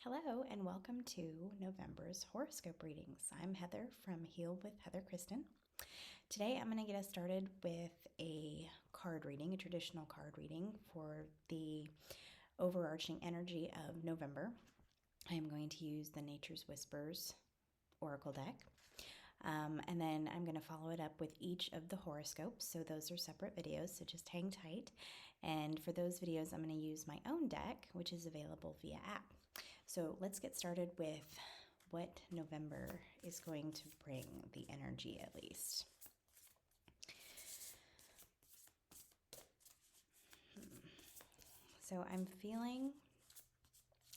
Hello, and welcome to November's horoscope readings. I'm Heather from Heal with Heather Kristen. Today I'm going to get us started with a card reading, a traditional card reading for the overarching energy of November. I am going to use the Nature's Whispers Oracle deck. And then I'm going to follow it up with each of the horoscopes. So those are separate videos, so just hang tight. And for those videos, I'm going to use my own deck, which is available via app. So let's get started with what November is going to bring, the energy at least. So I'm feeling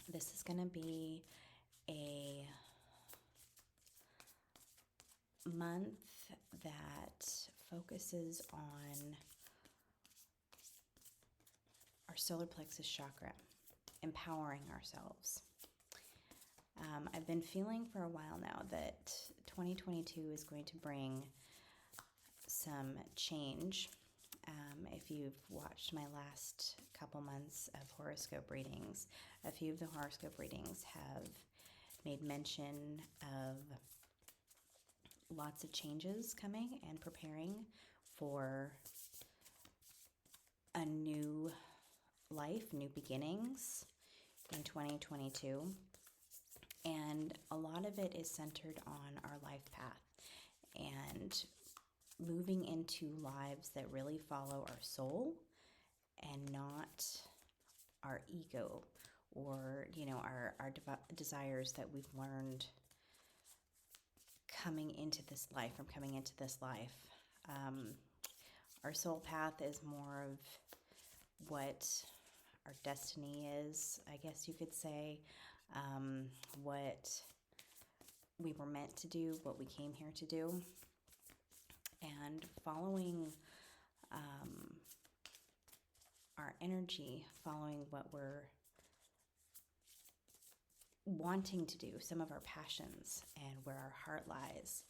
this is going to be a month that focuses on our solar plexus chakra, empowering ourselves. I've been feeling for a while now that 2022 is going to bring some change. If you've watched my last couple months of horoscope readings, a few of the horoscope readings have made mention of lots of changes coming and preparing for a new life, new beginnings in 2022. And a lot of it is centered on our life path and moving into lives that really follow our soul and not our ego or, our desires that we've learned coming into this life, from coming into this life. Our soul path is more of what our destiny is, I guess you could say, what we were meant to do, what we came here to do, and following our energy, following what we're wanting to do, some of our passions and where our heart lies,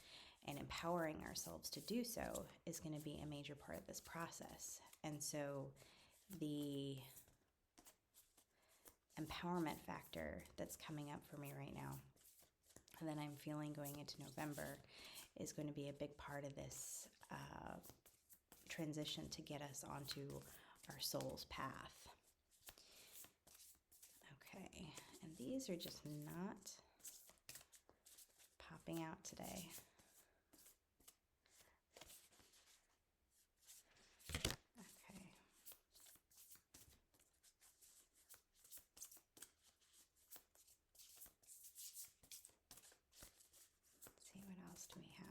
and empowering ourselves to do so is going to be a major part of this process. And so the empowerment factor that's coming up for me right now, and then I'm feeling going into November, is going to be a big part of this transition to get us onto our soul's path. Okay, and these are just not popping out today. Okay. Let's see, what else do we have?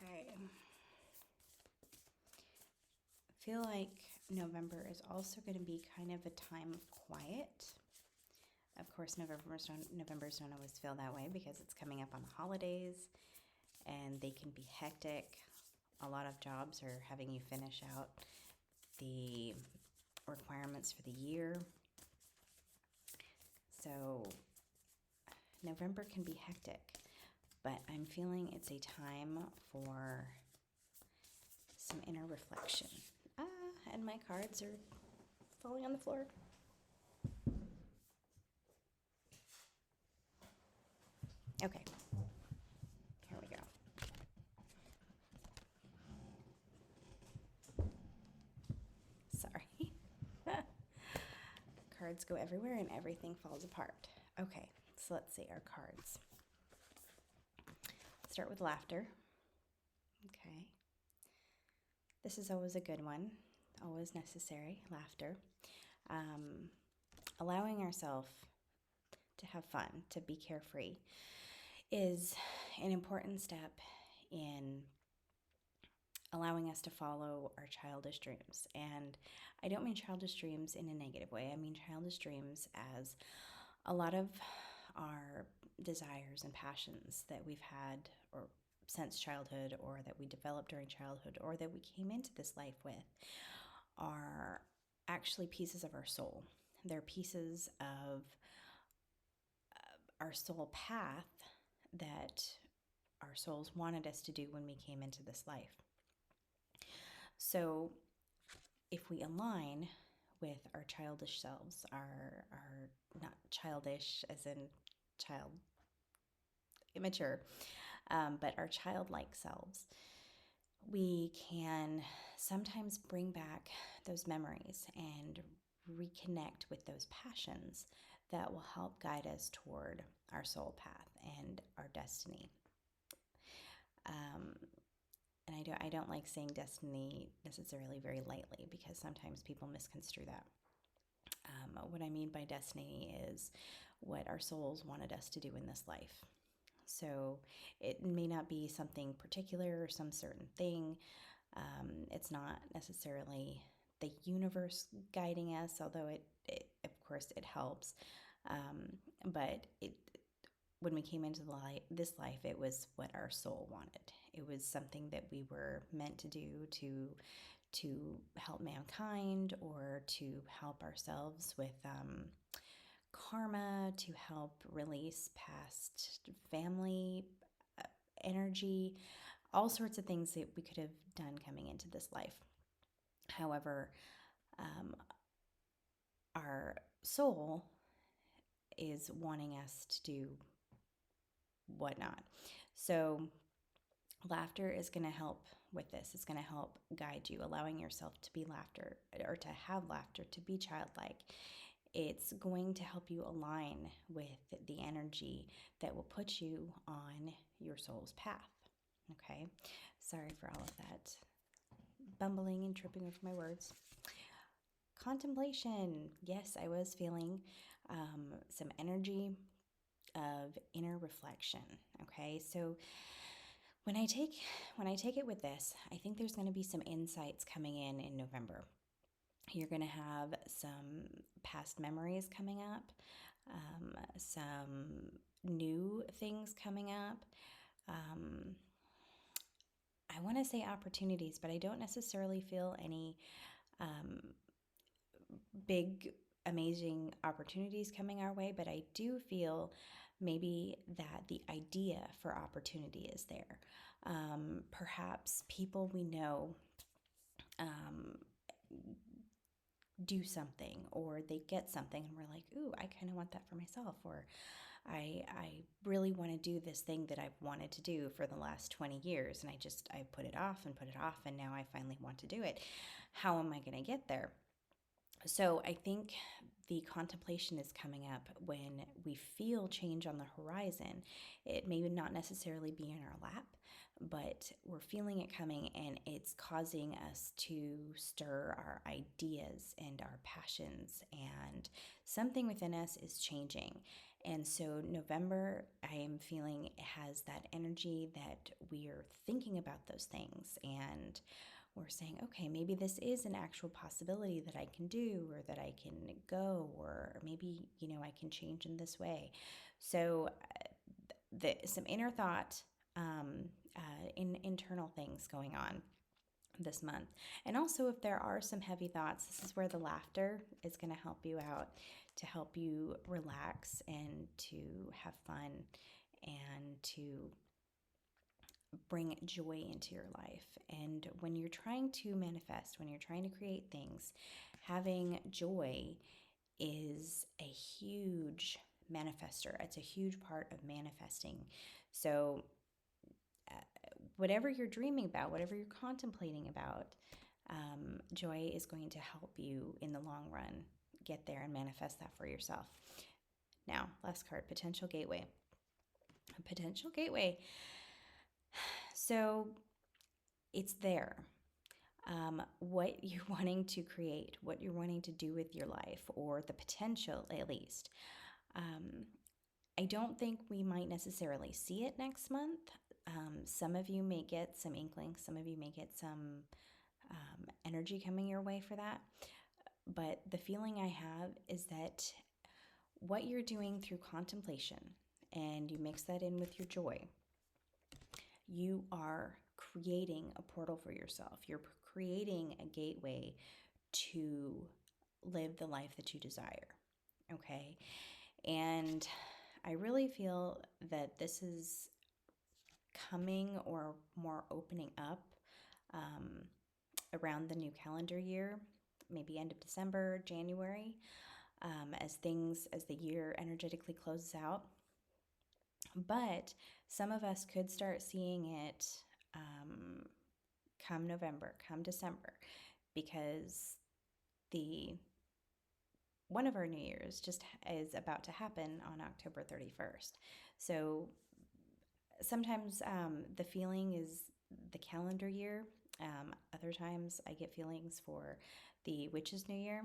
Okay. I feel like November is also going to be kind of a time of quiet. Of course, Novembers don't always feel that way because it's coming up on the holidays and they can be hectic. A lot of jobs are having you finish out the requirements for the year. So November can be hectic, but I'm feeling it's a time for some inner reflection. And my cards are falling on the floor. Okay, here we go. Sorry. Cards go everywhere and everything falls apart. Okay, so let's see our cards. Start with laughter. Okay. This is always a good one, always necessary, laughter. Allowing ourselves to have fun, to be carefree, is an important step in allowing us to follow our childish dreams. And I don't mean childish dreams in a negative way. I mean childish dreams as a lot of our desires and passions that we've had or since childhood, or that we developed during childhood, or that we came into this life with, are actually pieces of our soul. They're pieces of our soul path that our souls wanted us to do when we came into this life. So if we align with our childish selves, our not childish as in child, immature, but our childlike selves, we can sometimes bring back those memories and reconnect with those passions that will help guide us toward our soul path and our destiny. And I don't like saying destiny necessarily very lightly, because sometimes people misconstrue that. What I mean by destiny is what our souls wanted us to do in this life. So it may not be something particular or some certain thing. It's not necessarily the universe guiding us, although it of course it helps. But when we came into this life, it was what our soul wanted. It was something that we were meant to do to help mankind, or to help ourselves with karma, to help release past family energy, all sorts of things that we could have done coming into this life. However, our soul is wanting us to do whatnot. So laughter is going to help with this. It's going to help guide you, allowing yourself to be laughter, or to have laughter, to be childlike. It's going to help you align with the energy that will put you on your soul's path. Okay? Sorry for all of that bumbling and tripping over my words. Contemplation. Yes, I was feeling some energy of inner reflection. Okay, so when I take it with this, I think there's going to be some insights coming in November. You're going to have some past memories coming up, some new things coming up. I want to say opportunities, but I don't necessarily feel any big, amazing opportunities coming our way, but I do feel maybe that the idea for opportunity is there. Perhaps people we know do something, or they get something and we're like, ooh, I kind of want that for myself, or I really want to do this thing that I've wanted to do for the last 20 years, and I put it off, and now I finally want to do it. How am I going to get there? So I think the contemplation is coming up when we feel change on the horizon. It may not necessarily be in our lap, but we're feeling it coming, and it's causing us to stir our ideas and our passions, and something within us is changing. And so November, I am feeling, has that energy that we are thinking about those things, and we're saying, okay, maybe this is an actual possibility that I can do, or that I can go, or maybe, I can change in this way. So some inner thought, internal things going on this month. And also, if there are some heavy thoughts, this is where the laughter is going to help you out, to help you relax and to have fun and to bring joy into your life. And when you're trying to manifest, when you're trying to create things, having joy is a huge manifester. It's a huge part of manifesting. So whatever you're dreaming about, whatever you're contemplating about, joy is going to help you in the long run get there and manifest that for yourself. Now, last card, potential gateway. Potential gateway. So it's there. What you're wanting to create, what you're wanting to do with your life, or the potential at least. I don't think we might necessarily see it next month. Some of you may get some inkling, some of you may get some energy coming your way for that. But the feeling I have is that what you're doing through contemplation, and you mix that in with your joy, you are creating a portal for yourself. You're creating a gateway to live the life that you desire. Okay. And I really feel that this is coming or more opening up um, around the new calendar year, maybe end of December, January, as the year energetically closes out. But some of us could start seeing it come November, come December, because the one of our New Year's just is about to happen on October 31st. So sometimes the feeling is the calendar year. Other times I get feelings for the Witch's New Year.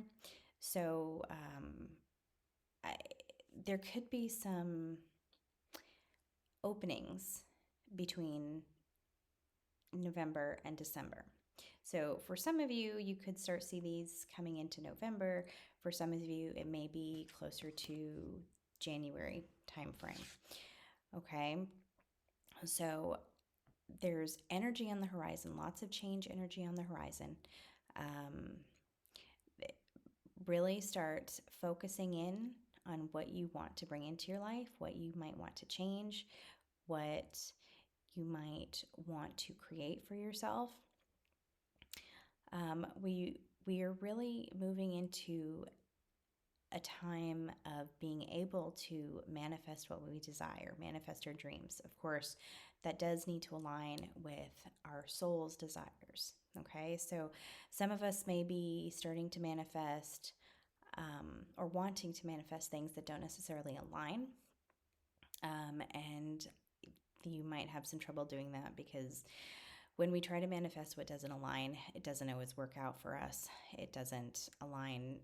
So I, there could be some openings between November and December. So for some of you, you could start see these coming into November. For some of you, it may be closer to January timeframe. Okay, so there's energy on the horizon, lots of change energy on the horizon. Um, really start focusing in on what you want to bring into your life, what you might want to change, what you might want to create for yourself. We are really moving into a time of being able to manifest what we desire, manifest our dreams. Of course, that does need to align with our soul's desires. Okay, so some of us may be starting to manifest or wanting to manifest things that don't necessarily align. And you might have some trouble doing that because when we try to manifest what doesn't align, it doesn't always work out for us. It doesn't align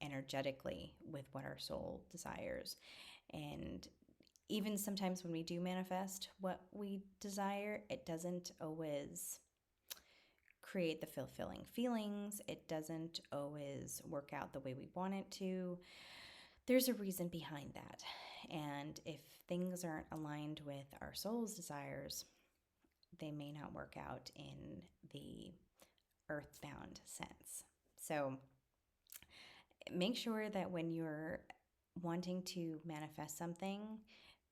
energetically with what our soul desires. And even sometimes when we do manifest what we desire, it doesn't always create the fulfilling feelings. It doesn't always work out the way we want it to. There's a reason behind that. And if things aren't aligned with our soul's desires, they may not work out in the earthbound sense. So make sure that when you're wanting to manifest something,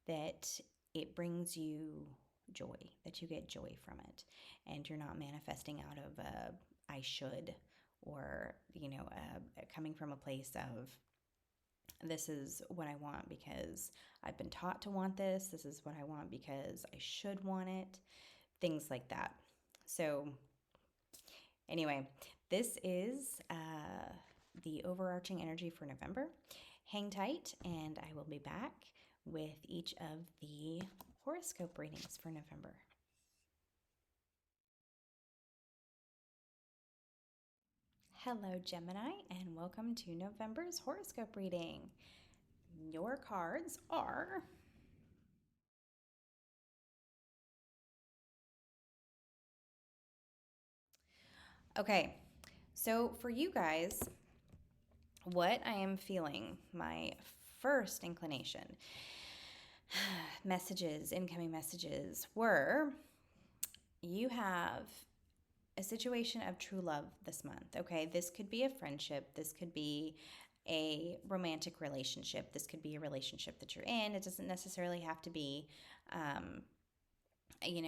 that it brings you joy, that you get joy from it, and you're not manifesting out of a I should, or coming from a place of this is what I want because I've been taught to want this. This is what I want because I should want it. Things like that. So anyway, this is the overarching energy for November. Hang tight, and I will be back with each of the horoscope readings for November. Hello, Gemini, and welcome to November's horoscope reading. Your cards are okay. So for you guys, what I am feeling, my first inclination, incoming messages were you have a situation of true love this month. Okay, this could be a friendship, this could be a romantic relationship, this could be a relationship that you're in. It doesn't necessarily have to be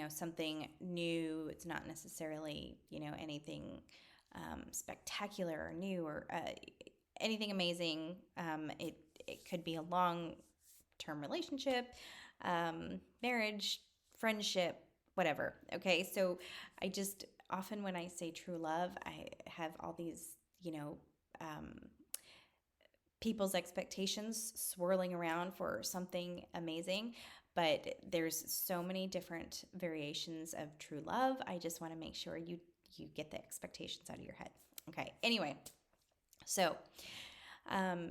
something new. It's not necessarily anything spectacular or new or anything amazing. It could be a long-term relationship, marriage, friendship, whatever. Okay, so I just often when I say true love, I have all these people's expectations swirling around for something amazing, but there's so many different variations of true love. I just want to make sure you get the expectations out of your head. Okay, anyway, so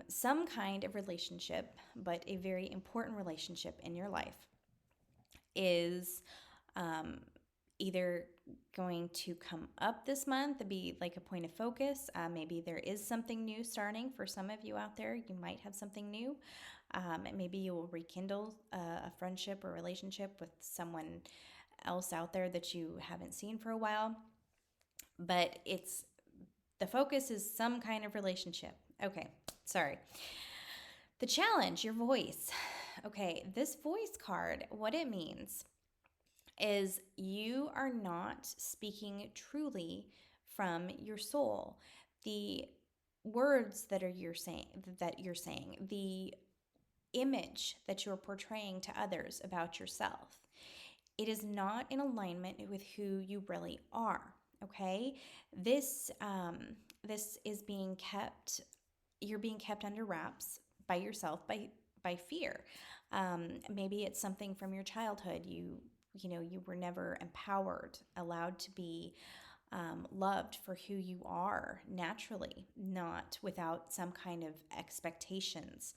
some kind of relationship, but a very important relationship in your life is either going to come up this month, be like a point of focus. Maybe there is something new starting for some of you out there. You might have something new. Maybe you will rekindle a friendship or relationship with someone else out there that you haven't seen for a while, but the focus is some kind of relationship. Okay, sorry. The challenge, your voice. Okay, this voice card, what it means is you are not speaking truly from your soul. The words that you're saying, the image that you're portraying to others about yourself, it is not in alignment with who you really are. Okay, this is being kept. You're being kept under wraps by yourself, by fear. Maybe it's something from your childhood. You were never empowered, allowed to be loved for who you are naturally, not without some kind of expectations,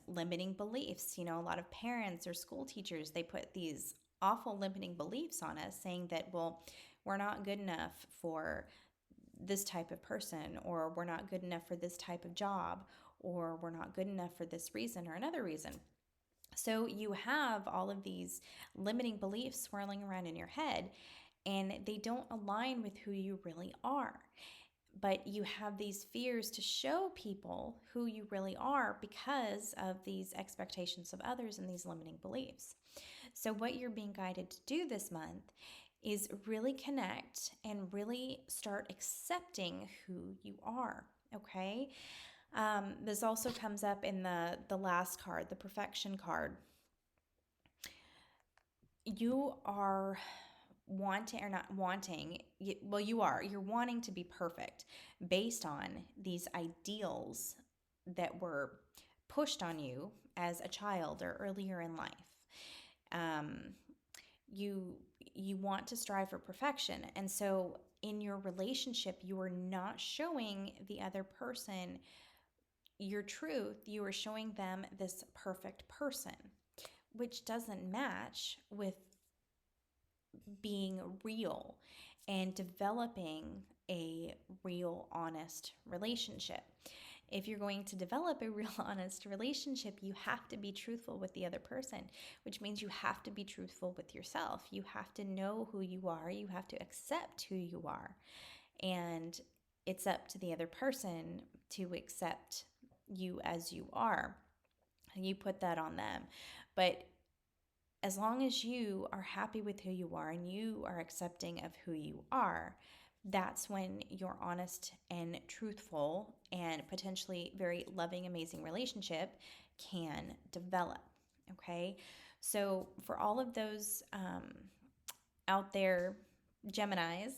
limiting beliefs. A lot of parents or school teachers, they put these awful limiting beliefs on us, saying that, well, we're not good enough for this type of person, or we're not good enough for this type of job, or we're not good enough for this reason or another reason. So you have all of these limiting beliefs swirling around in your head, and they don't align with who you really are. But you have these fears to show people who you really are because of these expectations of others and these limiting beliefs. So what you're being guided to do this month is really connect and really start accepting who you are, okay? This also comes up in the last card, the perfection card. You are wanting, or not wanting, well, you're wanting to be perfect based on these ideals that were pushed on you as a child or earlier in life. You want to strive for perfection, and so in your relationship, you are not showing the other person your truth. You are showing them this perfect person, which doesn't match with being real and developing a real, honest relationship. If you're going to develop a real, honest relationship, you have to be truthful with the other person, which means you have to be truthful with yourself. You have to know who you are. You have to accept who you are. And it's up to the other person to accept you as you are. You put that on them. But as long as you are happy with who you are and you are accepting of who you are, that's when your honest and truthful and potentially very loving, amazing relationship can develop. Okay, so for all of those out there, Geminis,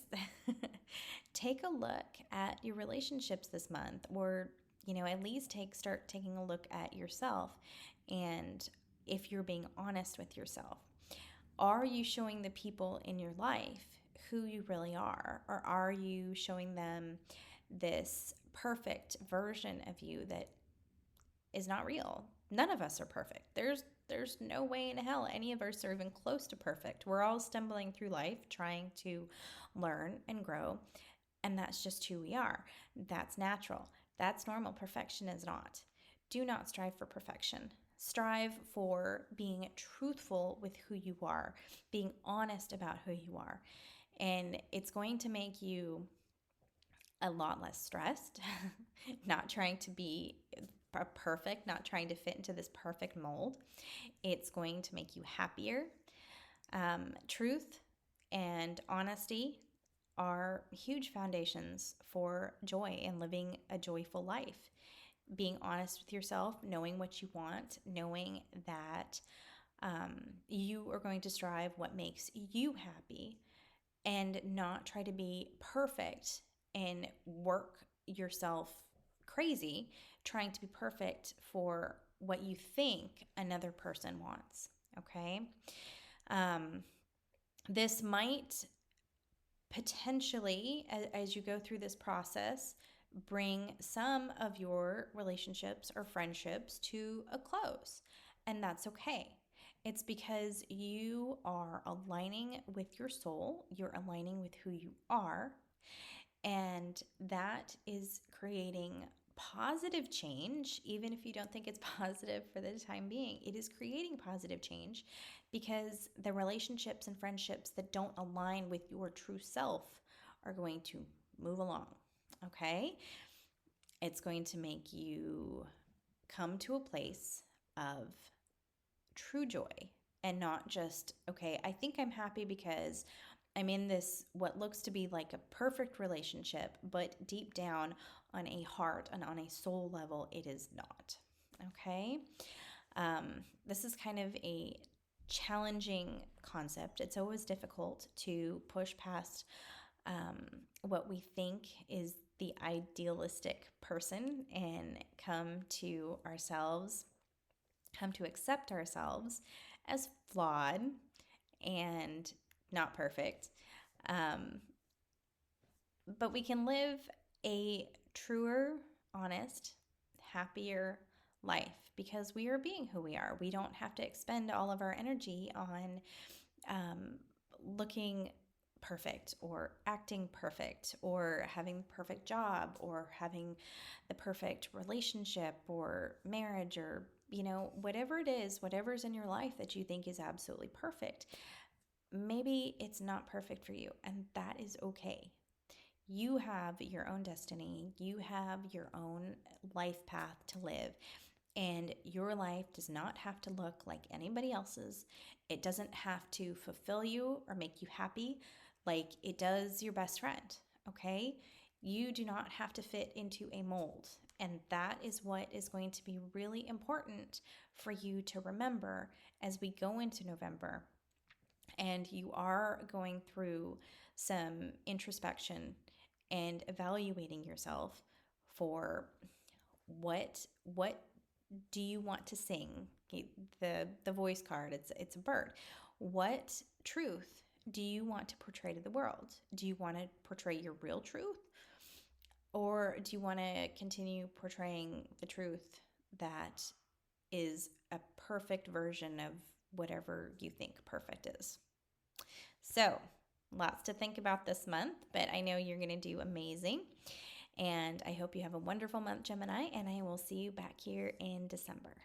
take a look at your relationships this month, or at least start taking a look at yourself, and if you're being honest with yourself. Are you showing the people in your life who you really are? Or are you showing them this perfect version of you that is not real? None of us are perfect. There's no way in hell any of us are even close to perfect. We're all stumbling through life trying to learn and grow, and that's just who we are. That's natural. That's normal. Perfection is not. Do not strive for perfection. Strive for being truthful with who you are, being honest about who you are. And it's going to make you a lot less stressed, not trying to be perfect, not trying to fit into this perfect mold. It's going to make you happier. Truth and honesty are huge foundations for joy and living a joyful life. Being honest with yourself, knowing what you want, knowing that you are going to strive what makes you happy, and not try to be perfect and work yourself crazy trying to be perfect for what you think another person wants. Okay? This might potentially, as you go through this process, bring some of your relationships or friendships to a close, and that's okay. It's because you are aligning with your soul, you're aligning with who you are, and that is creating positive change. Even if you don't think it's positive for the time being, it is creating positive change because the relationships and friendships that don't align with your true self are going to move along. Okay? It's going to make you come to a place of true joy and not just, okay, I think I'm happy because I'm in this, what looks to be like a perfect relationship, but deep down on a heart and on a soul level, it is not. Okay? This is kind of a challenging concept. It's always difficult to push past what we think is the idealistic person and come to ourselves, come to accept ourselves as flawed and not perfect. Um, but we can live a truer, honest, happier life because we are being who we are. We don't have to expend all of our energy on looking perfect or acting perfect or having the perfect job or having the perfect relationship or marriage or, whatever it is, whatever's in your life that you think is absolutely perfect. Maybe it's not perfect for you, and that is okay. You have your own destiny. You have your own life path to live. And your life does not have to look like anybody else's. It doesn't have to fulfill you or make you happy like it does your best friend, okay? You do not have to fit into a mold. And that is what is going to be really important for you to remember as we go into November and you are going through some introspection and evaluating yourself for what do you want to sing? The voice card, it's a bird. What truth do you want to portray to the world? Do you want to portray your real truth? Or do you want to continue portraying the truth that is a perfect version of whatever you think perfect is? So, lots to think about this month, but I know you're going to do amazing. And I hope you have a wonderful month, Gemini, and I will see you back here in December.